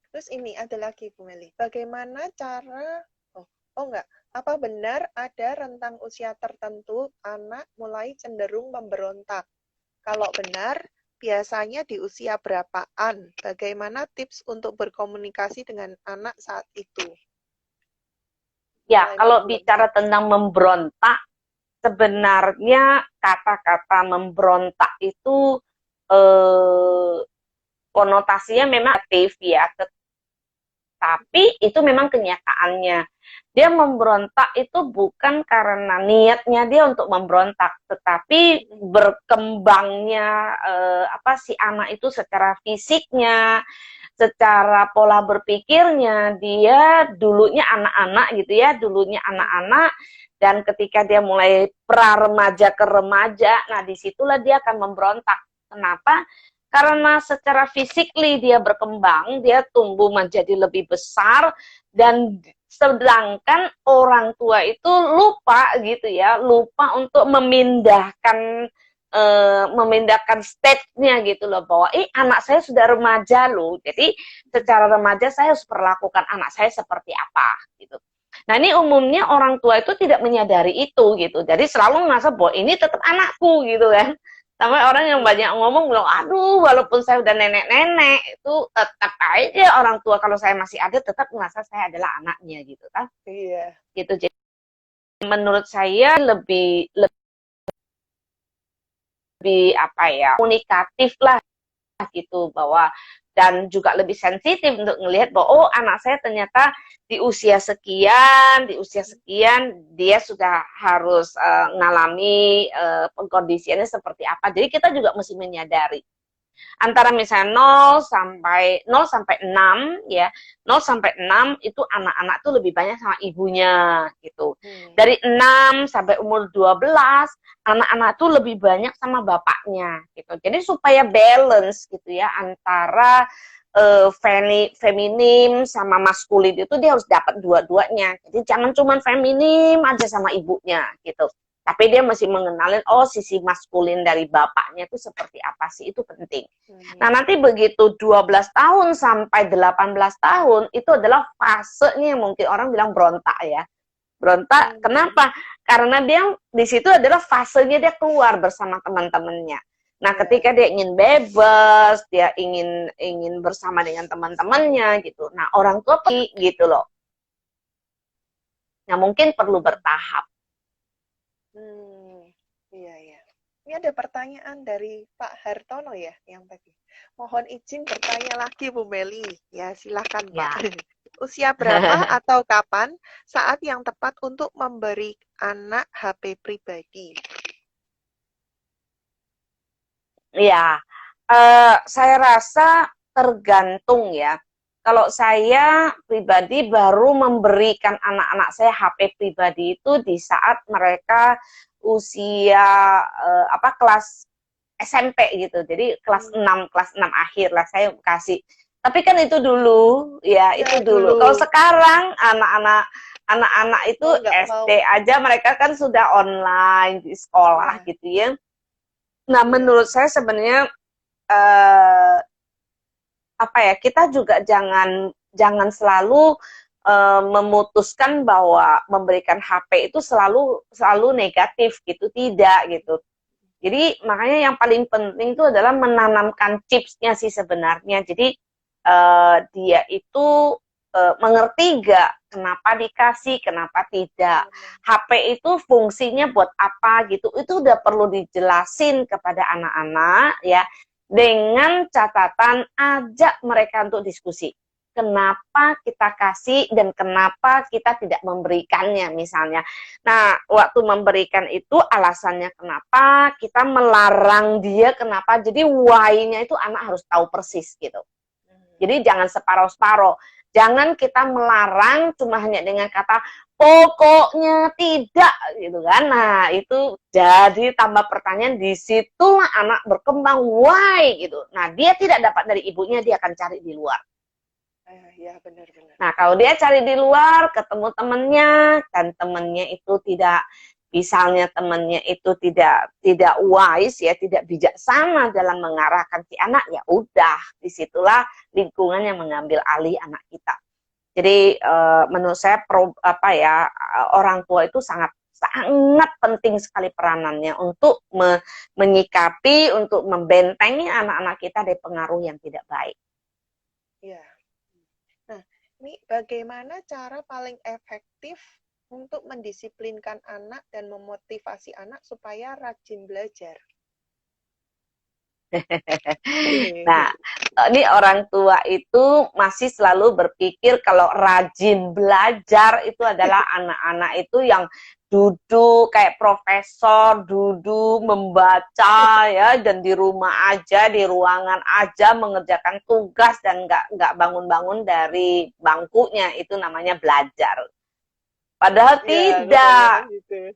Terus ini ada lagi Bu Meli, bagaimana cara, apa benar ada rentang usia tertentu anak mulai cenderung memberontak? Kalau benar, biasanya di usia berapaan? Bagaimana tips untuk berkomunikasi dengan anak saat itu? Ya, kalau bicara tentang memberontak, sebenarnya kata-kata memberontak itu konotasinya memang negatif ya, tapi itu memang kenyataannya. Dia memberontak itu bukan karena niatnya dia untuk memberontak, tetapi berkembangnya si anak itu secara fisiknya, secara pola berpikirnya, dia dulunya anak-anak gitu ya, dan ketika dia mulai pra-remaja ke remaja, nah disitulah dia akan memberontak. Kenapa? Karena secara fisikly dia berkembang, dia tumbuh menjadi lebih besar, dan sedangkan orang tua itu lupa gitu ya, lupa untuk memindahkan stage-nya gitu loh, bahwa anak saya sudah remaja loh, jadi secara remaja saya harus perlakukan anak saya seperti apa gitu. Nah ini umumnya orang tua itu tidak menyadari itu gitu, jadi selalu merasa bahwa ini tetap anakku gitu kan. Sampai orang yang banyak ngomong bilang, aduh walaupun saya udah nenek-nenek, itu tetap aja orang tua kalau saya masih ada tetap merasa saya adalah anaknya gitu kan. Iya. Gitu. Jadi menurut saya lebih komunikatif lah gitu, bahwa dan juga lebih sensitif untuk melihat bahwa anak saya ternyata di usia sekian dia sudah harus mengalami kondisinya seperti apa. Jadi kita juga mesti menyadari antara misalnya 0 sampai 6 ya. 0 sampai 6 itu anak-anak tuh lebih banyak sama ibunya gitu. Dari 6 sampai umur 12 anak-anak tuh lebih banyak sama bapaknya gitu. Jadi supaya balance gitu ya antara feminim sama maskulin itu dia harus dapat dua-duanya. Jadi jangan cuma feminim aja sama ibunya gitu. Tapi dia masih mengenalin, sisi maskulin dari bapaknya itu seperti apa sih, itu penting. Nah nanti begitu 12 tahun sampai 18 tahun, itu adalah fasenya mungkin orang bilang berontak ya. Berontak, kenapa? Karena dia di situ adalah fasenya dia keluar bersama teman-temannya. Nah, ketika dia ingin bebas, dia ingin bersama dengan teman-temannya gitu. Nah, orang tua pergi gitu loh. Nah, mungkin perlu bertahap. Iya, iya. Ini ada pertanyaan dari Pak Hartono ya, yang tadi. Mohon izin bertanya lagi, Bu Meli. Ya, silakan Pak. Ya. Usia berapa atau kapan saat yang tepat untuk memberi anak HP pribadi? Ya, saya rasa tergantung ya. Kalau saya pribadi baru memberikan anak-anak saya HP pribadi itu di saat mereka usia kelas SMP gitu. Jadi kelas 6 akhir lah saya kasih. Tapi kan itu dulu, ya itu dulu. Kalau sekarang anak-anak itu SD aja mereka kan sudah online di sekolah gitu ya. Nah, menurut saya sebenarnya kita juga jangan selalu memutuskan bahwa memberikan HP itu selalu negatif gitu, tidak gitu. Jadi makanya yang paling penting itu adalah menanamkan chipsnya sih sebenarnya. Jadi dia itu mengerti gak kenapa dikasih, kenapa tidak. HP itu fungsinya buat apa gitu. Itu udah perlu dijelasin kepada anak-anak ya. Dengan catatan ajak mereka untuk diskusi. Kenapa kita kasih dan kenapa kita tidak memberikannya misalnya. Nah, waktu memberikan itu alasannya kenapa, kita melarang dia kenapa. Jadi why-nya itu anak harus tahu persis gitu. Jadi jangan separoh-separoh. Jangan kita melarang cuma hanya dengan kata pokoknya tidak gitu kan. Nah, itu jadi tambah pertanyaan, di situ anak berkembang why gitu. Nah, dia tidak dapat dari ibunya, dia akan cari di luar. Ya, benar-benar. Nah, kalau dia cari di luar, ketemu temannya dan temannya itu tidak, misalnya temannya itu tidak wise ya, tidak bijaksana dalam mengarahkan si anak, ya udah, disitulah lingkungan yang mengambil alih anak kita. Jadi menurut saya orang tua itu sangat penting sekali peranannya untuk menyikapi, untuk membentengi anak-anak kita dari pengaruh yang tidak baik. Ya. Nah, ini bagaimana cara paling efektif untuk mendisiplinkan anak dan memotivasi anak supaya rajin belajar? Nah, ini orang tua itu masih selalu berpikir kalau rajin belajar itu adalah anak-anak itu yang duduk kayak profesor, duduk membaca ya, dan di rumah aja, di ruangan aja mengerjakan tugas dan nggak bangun-bangun dari bangkunya, itu namanya belajar. Padahal tidak. Gitu.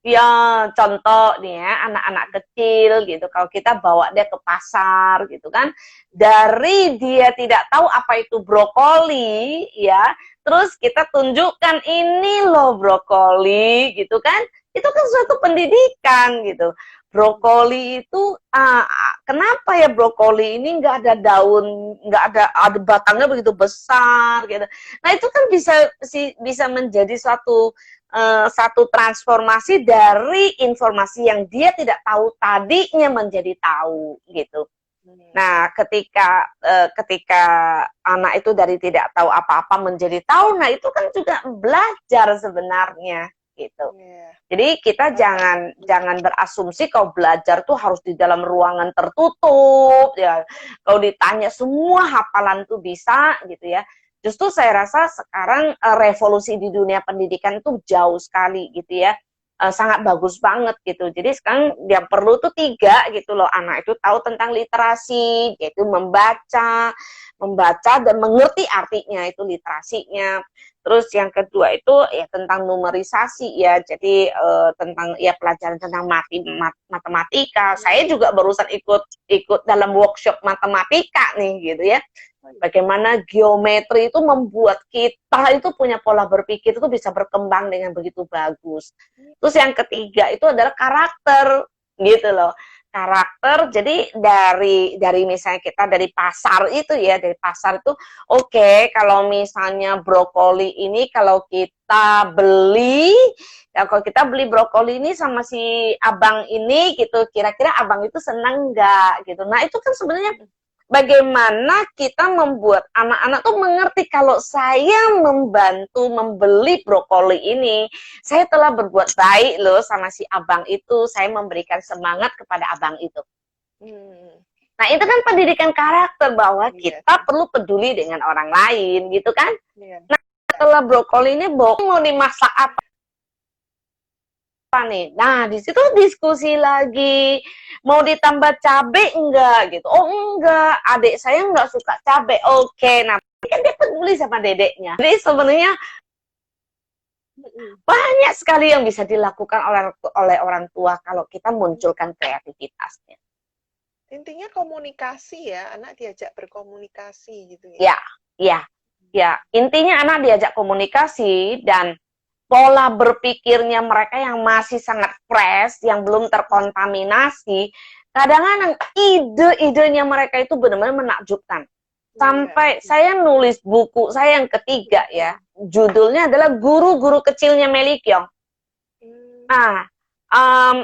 Ya, contoh nih ya, anak-anak kecil gitu, kalau kita bawa dia ke pasar gitu kan, dari dia tidak tahu apa itu brokoli ya, terus kita tunjukkan ini loh brokoli gitu kan, itu kan suatu pendidikan gitu. Brokoli itu, kenapa ya brokoli ini nggak ada daun, nggak ada batangnya begitu besar gitu. Nah, itu kan bisa menjadi satu transformasi dari informasi yang dia tidak tahu tadinya menjadi tahu gitu. Nah, ketika anak itu dari tidak tahu apa-apa menjadi tahu, nah itu kan juga belajar sebenarnya gitu. Jadi kita jangan berasumsi kalau belajar tuh harus di dalam ruangan tertutup ya. Kalau ditanya semua hafalan tuh bisa gitu ya. Justru saya rasa sekarang revolusi di dunia pendidikan itu jauh sekali gitu ya, sangat bagus banget gitu. Jadi sekarang yang perlu tuh 3 gitu loh, anak itu tahu tentang literasi, yaitu membaca dan mengerti artinya, itu literasinya. Terus yang kedua itu ya tentang numerisasi ya, jadi tentang ya pelajaran tentang matematika. Saya juga barusan ikut dalam workshop matematika nih gitu ya. Bagaimana geometri itu membuat kita itu punya pola berpikir itu bisa berkembang dengan begitu bagus. Terus yang ketiga itu adalah karakter gitu loh. karakter. Jadi dari misalnya kita dari pasar itu ya, dari pasar itu oke, kalau misalnya brokoli ini kalau kita beli brokoli ini sama si abang ini gitu, kira-kira abang itu senang nggak gitu. Nah itu kan sebenarnya bagaimana kita membuat anak-anak tuh mengerti kalau saya membantu membeli brokoli ini, saya telah berbuat baik loh sama si abang itu, saya memberikan semangat kepada abang itu. Nah itu kan pendidikan karakter bahwa kita perlu peduli dengan orang lain gitu kan. Nah setelah brokoli ini mau dimasak apa nih? Nah di situ diskusi lagi, mau ditambah cabai enggak gitu. Oh enggak, adik saya enggak suka cabai. Oke, nah kan dia peduli sama dedeknya. Jadi sebenarnya banyak sekali yang bisa dilakukan oleh orang tua kalau kita munculkan kreativitasnya. Intinya komunikasi ya, anak diajak berkomunikasi gitu ya. Ya. Intinya anak diajak komunikasi dan pola berpikirnya mereka yang masih sangat fresh, yang belum terkontaminasi, kadang-kadang ide-idenya mereka itu benar-benar menakjubkan. Sampai saya nulis buku saya yang ketiga ya, judulnya adalah Guru-Guru Kecilnya Melly Keong. Nah,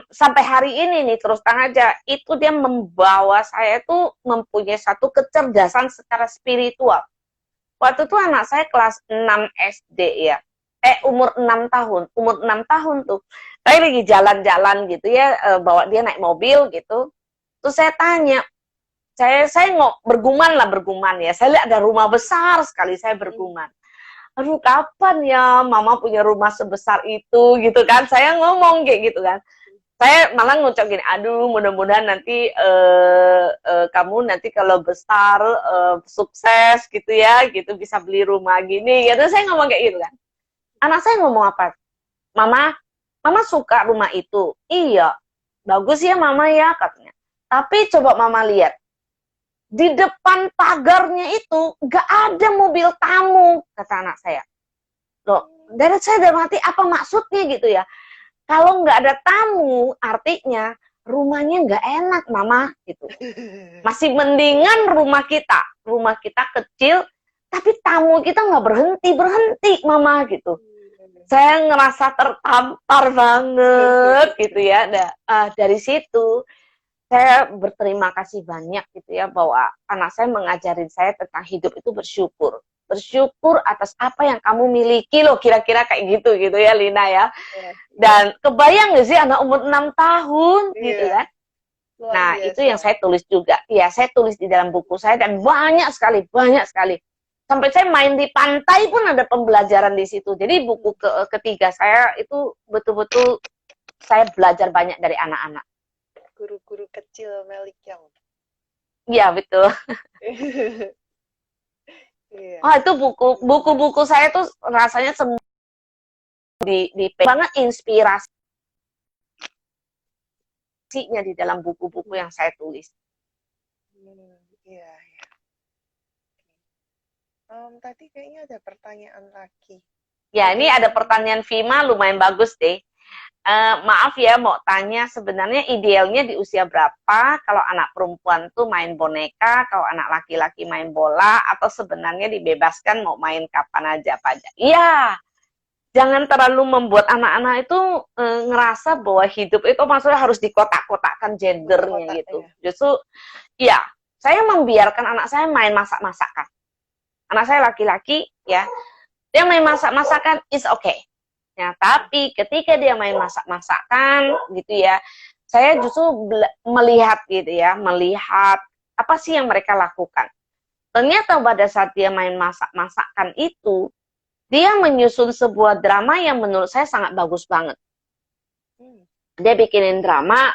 sampai hari ini nih terus terang aja, itu dia membawa saya tuh mempunyai satu kecerdasan secara spiritual. Waktu itu anak saya kelas 6 SD ya. Umur 6 tahun tuh. Saya lagi jalan-jalan gitu ya, bawa dia naik mobil gitu. Terus saya tanya, saya bergumam ya. Saya lihat ada rumah besar sekali, saya bergumam. Aduh, kapan ya mama punya rumah sebesar itu gitu kan. Saya ngomong kayak gitu kan. Saya malah ngucap gini, aduh mudah-mudahan nanti kamu nanti kalau besar sukses gitu ya, gitu bisa beli rumah gini. Gitu saya ngomong kayak gitu kan. Anak saya ngomong apa? Mama suka rumah itu. Iya, bagus ya mama ya katanya. Tapi coba mama lihat, di depan pagarnya itu nggak ada mobil tamu, kata anak saya. Loh, dari saya udah mati, apa maksudnya gitu ya? Kalau nggak ada tamu, artinya rumahnya nggak enak, mama gitu. Masih mendingan rumah kita kecil, tapi tamu kita nggak berhenti, mama gitu. Saya ngerasa tertampar banget gitu ya. Dari situ saya berterima kasih banyak gitu ya, bahwa anak saya mengajarin saya tentang hidup itu bersyukur atas apa yang kamu miliki loh, kira-kira kayak gitu ya Lina ya. Dan kebayang gak sih anak umur 6 tahun gitu kan. Nah itu yang saya tulis juga ya, saya tulis di dalam buku saya, dan banyak sekali sampai saya main di pantai pun ada pembelajaran di situ. Jadi buku ketiga saya itu betul-betul saya belajar banyak dari anak-anak. Guru-guru kecil Melly Keong. Iya betul. Oh itu buku-buku saya tuh rasanya semua di banget inspirasinya di dalam buku-buku yang saya tulis. Iya. Tadi kayaknya ada pertanyaan lagi. Ya, ini ada pertanyaan Vima, lumayan bagus deh. Maaf ya, mau tanya sebenarnya idealnya di usia berapa kalau anak perempuan tuh main boneka, kalau anak laki-laki main bola, atau sebenarnya dibebaskan mau main kapan aja apa aja. Iya, jangan terlalu membuat anak-anak itu ngerasa bahwa hidup itu maksudnya harus dikotak-kotakkan gendernya gitu. Ya. Justru, ya, saya membiarkan anak saya main masak-masakan. Anak saya laki-laki, ya, dia main masak-masakan, is okay. Ya, tapi ketika dia main masak-masakan, gitu ya, saya justru melihat apa sih yang mereka lakukan. Ternyata pada saat dia main masak-masakan itu, dia menyusun sebuah drama yang menurut saya sangat bagus banget. Dia bikinin drama,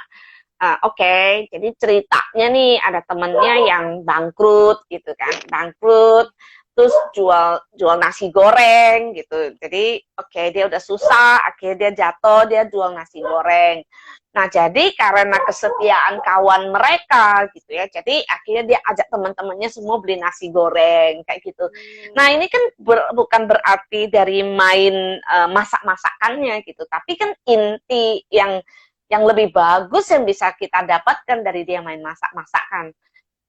oke, jadi ceritanya nih ada temennya yang bangkrut gitu kan, terus jual nasi goreng gitu. Jadi dia udah susah, akhirnya dia jatuh, dia jual nasi goreng. Nah jadi karena kesetiaan kawan mereka gitu ya, jadi akhirnya dia ajak teman-temannya semua beli nasi goreng kayak gitu. Nah ini kan bukan berarti dari main masak-masakannya gitu, tapi kan inti yang yang lebih bagus yang bisa kita dapatkan dari dia main masak-masakan.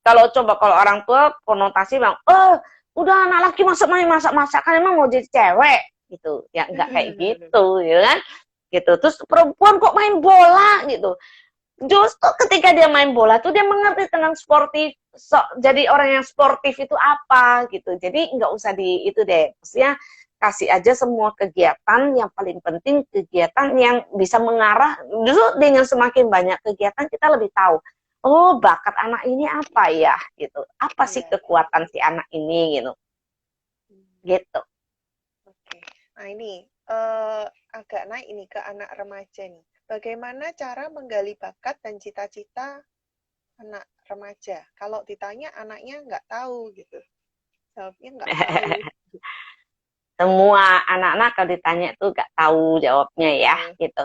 Kalau orang tua konotasi bilang, udah anak laki main masak-masakan emang mau jadi cewek gitu. Ya enggak kayak gitu, ya kan? Gitu. Terus perempuan kok main bola gitu. Justru ketika dia main bola tuh dia mengerti tentang sportif, jadi orang yang sportif itu apa gitu. Jadi nggak usah di itu deh, maksudnya kasih aja semua kegiatan, yang paling penting kegiatan yang bisa mengarah. Justru dengan semakin banyak kegiatan kita lebih tahu, oh bakat anak ini apa ya gitu, apa sih kekuatan si anak ini gitu. Oke. Nah ini agak naik ini ke anak remaja nih. Bagaimana cara menggali bakat dan cita-cita anak remaja? Kalau ditanya anaknya nggak tahu gitu. Jawabnya nggak tahu. Semua anak-anak kalau ditanya tuh nggak tahu jawabnya ya gitu.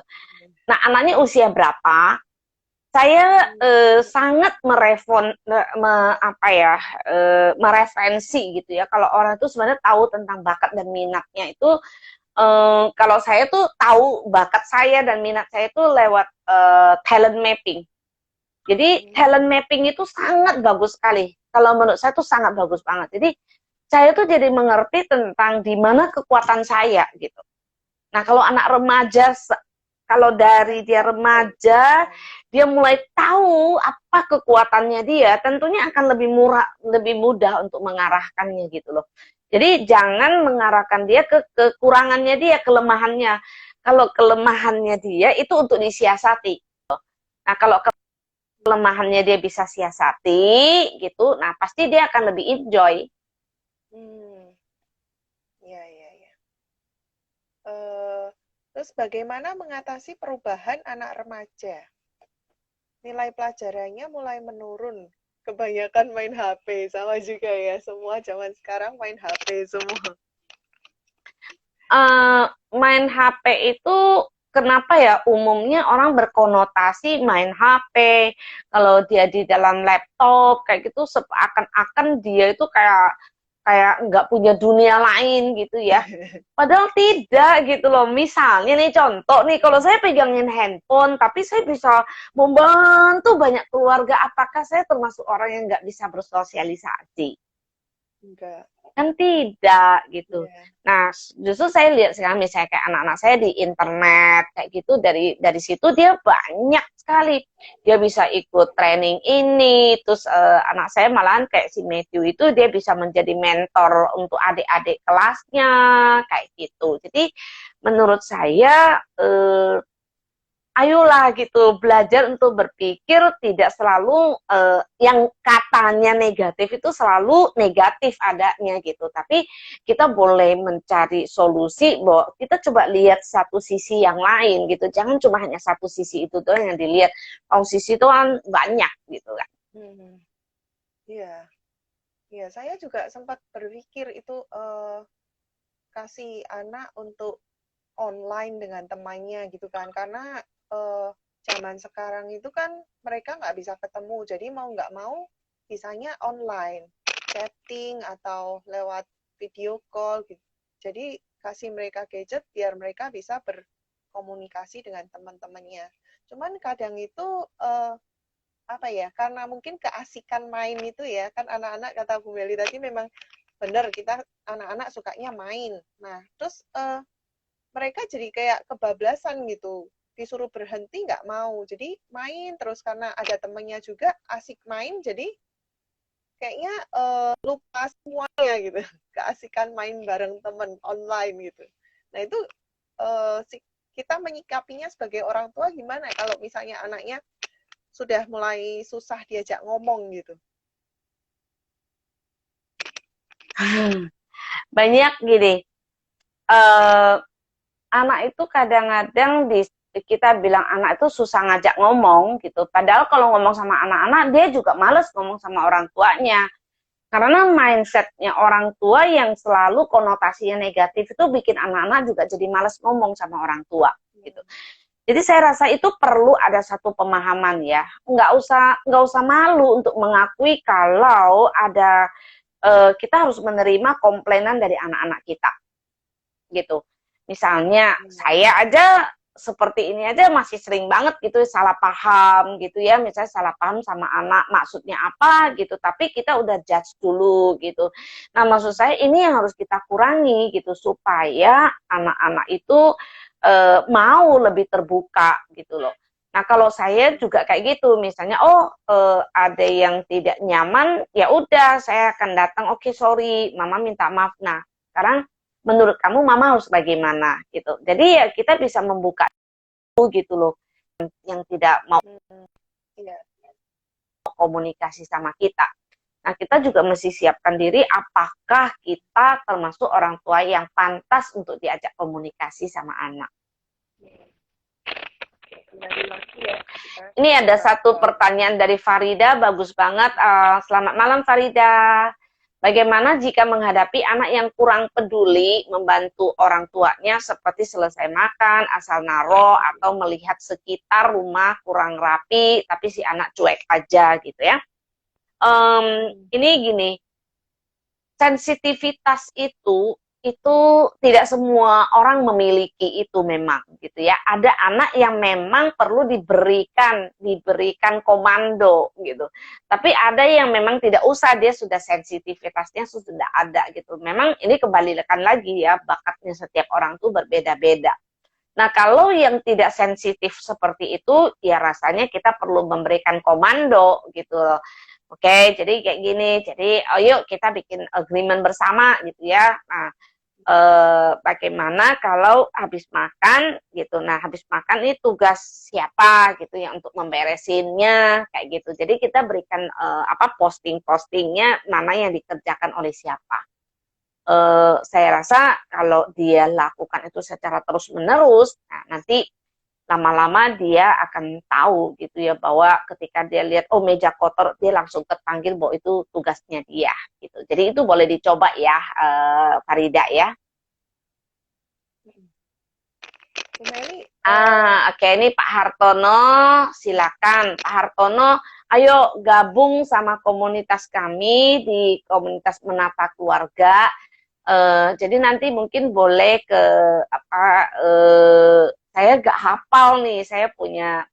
Nah anaknya usia berapa? Saya sangat mereferensi gitu ya. Kalau orang itu sebenarnya tahu tentang bakat dan minatnya itu, kalau saya tuh tahu bakat saya dan minat saya itu lewat talent mapping. Jadi talent mapping itu sangat bagus sekali. Kalau menurut saya tuh sangat bagus banget. Jadi saya tuh jadi mengerti tentang di mana kekuatan saya gitu. Nah kalau anak remaja, kalau dari dia remaja, dia mulai tahu apa kekuatannya dia, tentunya akan lebih mudah untuk mengarahkannya gitu loh. Jadi jangan mengarahkan dia ke kekurangannya dia, kelemahannya. Kalau kelemahannya dia itu untuk disiasati. Nah kalau kelemahannya dia bisa siasati gitu, nah pasti dia akan lebih enjoy. Ya. Terus bagaimana mengatasi perubahan anak remaja? Nilai pelajarannya mulai menurun. Kebanyakan main HP, sama juga ya. Semua zaman sekarang main HP semua. Main HP itu kenapa ya umumnya orang berkonotasi main HP, kalau dia di dalam laptop kayak gitu seakan-akan dia itu kayak nggak punya dunia lain gitu ya. Padahal tidak gitu loh. Misalnya nih contoh nih, kalau saya pegangin handphone tapi saya bisa membantu banyak keluarga, apakah saya termasuk orang yang nggak bisa bersosialisasi? Enggak. Kan tidak gitu. Nah justru saya lihat sekarang misalnya kayak anak-anak saya di internet kayak gitu, dari situ dia banyak sekali, dia bisa ikut training ini. Terus anak saya malahan kayak si Matthew itu dia bisa menjadi mentor untuk adik-adik kelasnya kayak gitu. Jadi menurut saya ayolah gitu, belajar untuk berpikir tidak selalu yang katanya negatif itu selalu negatif adanya gitu, tapi kita boleh mencari solusi bahwa kita coba lihat satu sisi yang lain gitu, jangan cuma hanya satu sisi itu doang yang dilihat, sisi itu kan banyak gitu kan. Iya, saya juga sempat berpikir itu kasih anak untuk online dengan temannya gitu kan, karena zaman sekarang itu kan mereka nggak bisa ketemu, jadi mau nggak mau bisanya online, chatting atau lewat video call gitu. Jadi kasih mereka gadget biar mereka bisa berkomunikasi dengan teman-temannya. Cuman kadang itu apa ya, karena mungkin keasikan main itu ya, kan anak-anak kata Bu Meli tadi memang benar, kita anak-anak sukanya main. Nah, terus mereka jadi kayak kebablasan gitu, disuruh berhenti nggak mau, jadi main terus karena ada temennya juga asik main, jadi kayaknya lupa semuanya gitu, keasikan main bareng temen online gitu. Nah itu kita menyikapinya sebagai orang tua gimana kalau misalnya anaknya sudah mulai susah diajak ngomong gitu? Banyak gini, anak itu kadang-kadang kita bilang anak itu susah ngajak ngomong gitu. Padahal kalau ngomong sama anak-anak dia juga males ngomong sama orang tuanya. Karena mindsetnya orang tua yang selalu konotasinya negatif itu bikin anak-anak juga jadi males ngomong sama orang tua gitu. Jadi saya rasa itu perlu ada satu pemahaman ya. Nggak usah malu untuk mengakui kalau ada kita harus menerima komplainan dari anak-anak kita gitu. Misalnya saya aja seperti ini aja masih sering banget gitu salah paham gitu ya, misalnya salah paham sama anak maksudnya apa gitu, tapi kita udah judge dulu gitu. Nah, maksud saya ini yang harus kita kurangi gitu supaya anak-anak itu mau lebih terbuka gitu loh. Nah, kalau saya juga kayak gitu, misalnya, ada yang tidak nyaman, ya udah saya akan datang, oke, sorry, mama minta maaf. Nah, sekarang menurut kamu mama harus bagaimana gitu. Jadi ya kita bisa membuka itu gitu loh, yang tidak mau Iya. komunikasi sama kita. Nah, kita juga mesti siapkan diri apakah kita termasuk orang tua yang pantas untuk diajak komunikasi sama anak. Kembali lagi ya. Ini ada satu pertanyaan dari Farida, bagus banget. Selamat malam Farida. Bagaimana jika menghadapi anak yang kurang peduli membantu orang tuanya seperti selesai makan, asal naro, atau melihat sekitar rumah kurang rapi, tapi si anak cuek aja gitu ya. Ini gini, sensitivitas itu tidak semua orang memiliki itu memang gitu ya. Ada anak yang memang perlu diberikan komando gitu. Tapi ada yang memang tidak usah, dia sudah sensitivitasnya sudah ada gitu. Memang ini kembalikan lagi ya, bakatnya setiap orang tuh berbeda-beda. Nah, kalau yang tidak sensitif seperti itu, ya rasanya kita perlu memberikan komando gitu loh. Oke, jadi kayak gini. Jadi, yuk kita bikin agreement bersama gitu ya. Nah, bagaimana kalau habis makan gitu. Nah, habis makan ini tugas siapa gitu ya untuk memberesinnya kayak gitu. Jadi kita berikan posting-postingnya mana yang dikerjakan oleh siapa. Saya rasa kalau dia lakukan itu secara terus-menerus, nah nanti lama-lama dia akan tahu gitu ya bahwa ketika dia lihat meja kotor, dia langsung terpanggil bahwa itu tugasnya dia gitu. Jadi itu boleh dicoba ya, Farida ya. Oke, ini Pak Hartono, silakan Pak Hartono, ayo gabung sama komunitas kami di komunitas Menata Keluarga. Jadi nanti mungkin boleh ke saya gak hafal nih, saya punya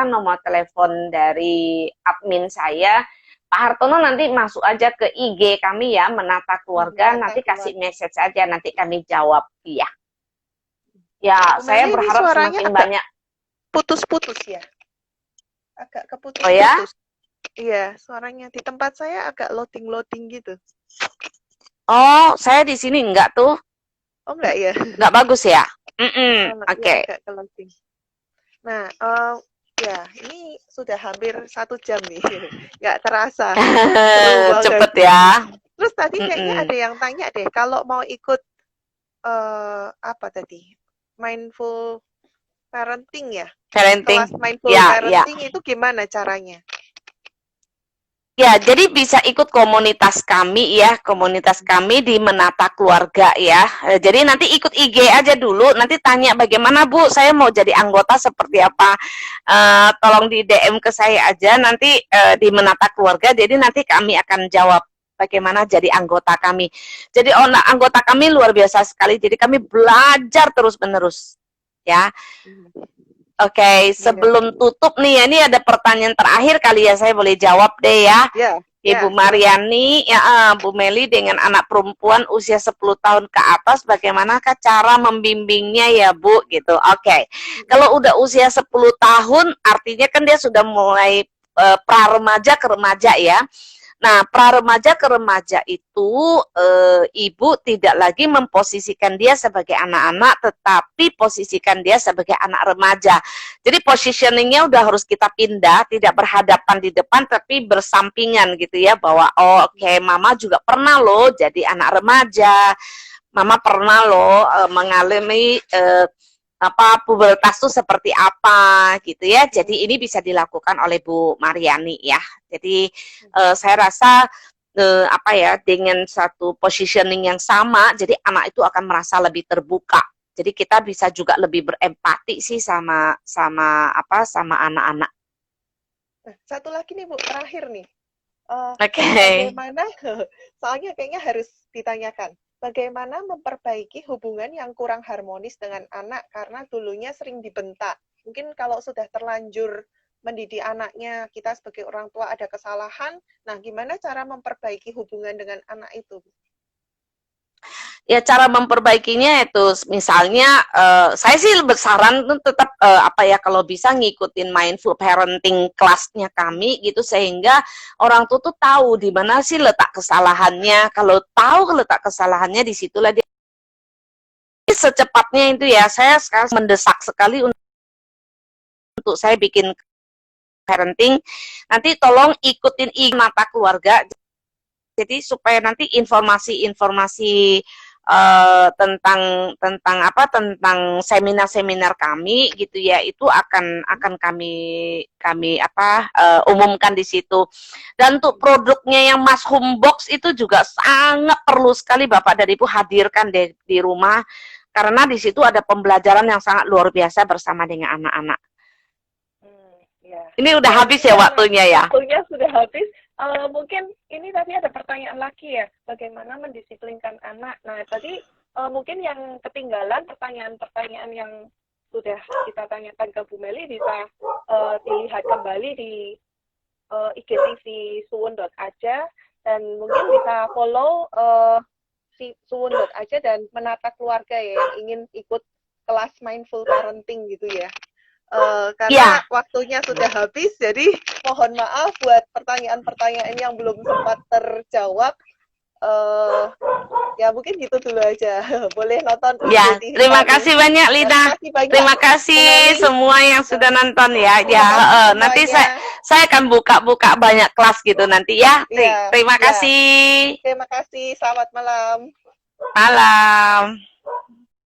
nomor telepon dari admin saya. Pak Hartono nanti masuk aja ke IG kami ya, Menata Keluarga, nanti kasih message aja, nanti kami jawab ya. Ya, saya berharap semakin banyak. Putus-putus ya, agak keputus-putus. Oh ya? Iya, suaranya di tempat saya agak loading gitu. Oh, saya di sini enggak tuh. Oh enggak ya? Enggak bagus ya? Oke. Agak loading. Nah, ya ini sudah hampir 1 jam nih, nggak terasa. Cepet ya. Terus tadi kayaknya ada yang tanya deh, kalau mau ikut apa tadi? Mindful parenting ya? Parenting. Kelas mindful parenting itu gimana caranya? Ya, jadi bisa ikut komunitas kami ya, komunitas kami di Menata Keluarga ya. Jadi nanti ikut IG aja dulu, nanti tanya bagaimana Bu, saya mau jadi anggota seperti apa. Tolong di DM ke saya aja nanti di Menata Keluarga, jadi nanti kami akan jawab bagaimana jadi anggota kami. Jadi anggota kami luar biasa sekali, jadi kami belajar terus-menerus ya. Oke, sebelum tutup nih ya, ini ada pertanyaan terakhir kali ya, saya boleh jawab deh ya. Ibu Mariani, Bu Meli dengan anak perempuan usia 10 tahun ke atas, bagaimanakah cara membimbingnya ya Bu? Gitu. Oke. Kalau udah usia 10 tahun, artinya kan dia sudah mulai pra-remaja ke remaja ya. Nah, pra-remaja ke remaja itu ibu tidak lagi memposisikan dia sebagai anak-anak, tetapi posisikan dia sebagai anak remaja. Jadi positioningnya udah harus kita pindah, tidak berhadapan di depan, tapi bersampingan gitu ya, bahwa oke, mama juga pernah loh jadi anak remaja, mama pernah loh mengalami pubertas itu seperti apa gitu ya. Jadi ini bisa dilakukan oleh Bu Mariani ya. Jadi saya rasa dengan satu positioning yang sama, jadi anak itu akan merasa lebih terbuka. Jadi kita bisa juga lebih berempati sih sama anak-anak. Satu lagi nih Bu, terakhir nih. Oke. Bagaimana? Soalnya kayaknya harus ditanyakan. bagaimana memperbaiki hubungan yang kurang harmonis dengan anak karena dulunya sering dibentak. Mungkin kalau sudah terlanjur mendidik anaknya, kita sebagai orang tua ada kesalahan, nah gimana cara memperbaiki hubungan dengan anak itu? Ya cara memperbaikinya itu misalnya saya sih bersaran tuh tetap apa ya kalau bisa ngikutin mindful parenting kelasnya kami gitu sehingga orang tua tuh tahu di mana sih letak kesalahannya. Kalau tahu letak kesalahannya di situlah dia secepatnya itu ya saya sekarang mendesak sekali untuk saya bikin parenting nanti tolong ikutin mata keluarga jadi supaya nanti informasi-informasi tentang seminar-seminar kami gitu ya itu akan kami umumkan di situ. Dan untuk produknya yang Mas Homebox itu juga sangat perlu sekali Bapak dan Ibu hadirkan di rumah karena di situ ada pembelajaran yang sangat luar biasa bersama dengan anak-anak. Ya. Ini udah habis ya waktunya ya? Waktunya sudah habis. Mungkin ini tadi ada pertanyaan lagi ya, bagaimana mendisiplinkan anak. Nah, tadi mungkin yang ketinggalan pertanyaan-pertanyaan yang sudah kita tanyakan ke Bu Meli bisa dilihat kembali di IGTV suwun.aja dan mungkin bisa follow si suwun.aja dan menata keluarga ya yang ingin ikut kelas mindful parenting gitu ya. Karena waktunya sudah habis, jadi mohon maaf buat pertanyaan-pertanyaan yang belum sempat terjawab. Ya mungkin gitu dulu aja. Boleh nonton. Ya, terima kasih banyak Lina. Terima kasih semua yang sudah nonton ya. Ya, nanti saya akan buka banyak kelas gitu nanti ya. Terima kasih. Terima kasih. Selamat malam. Malam.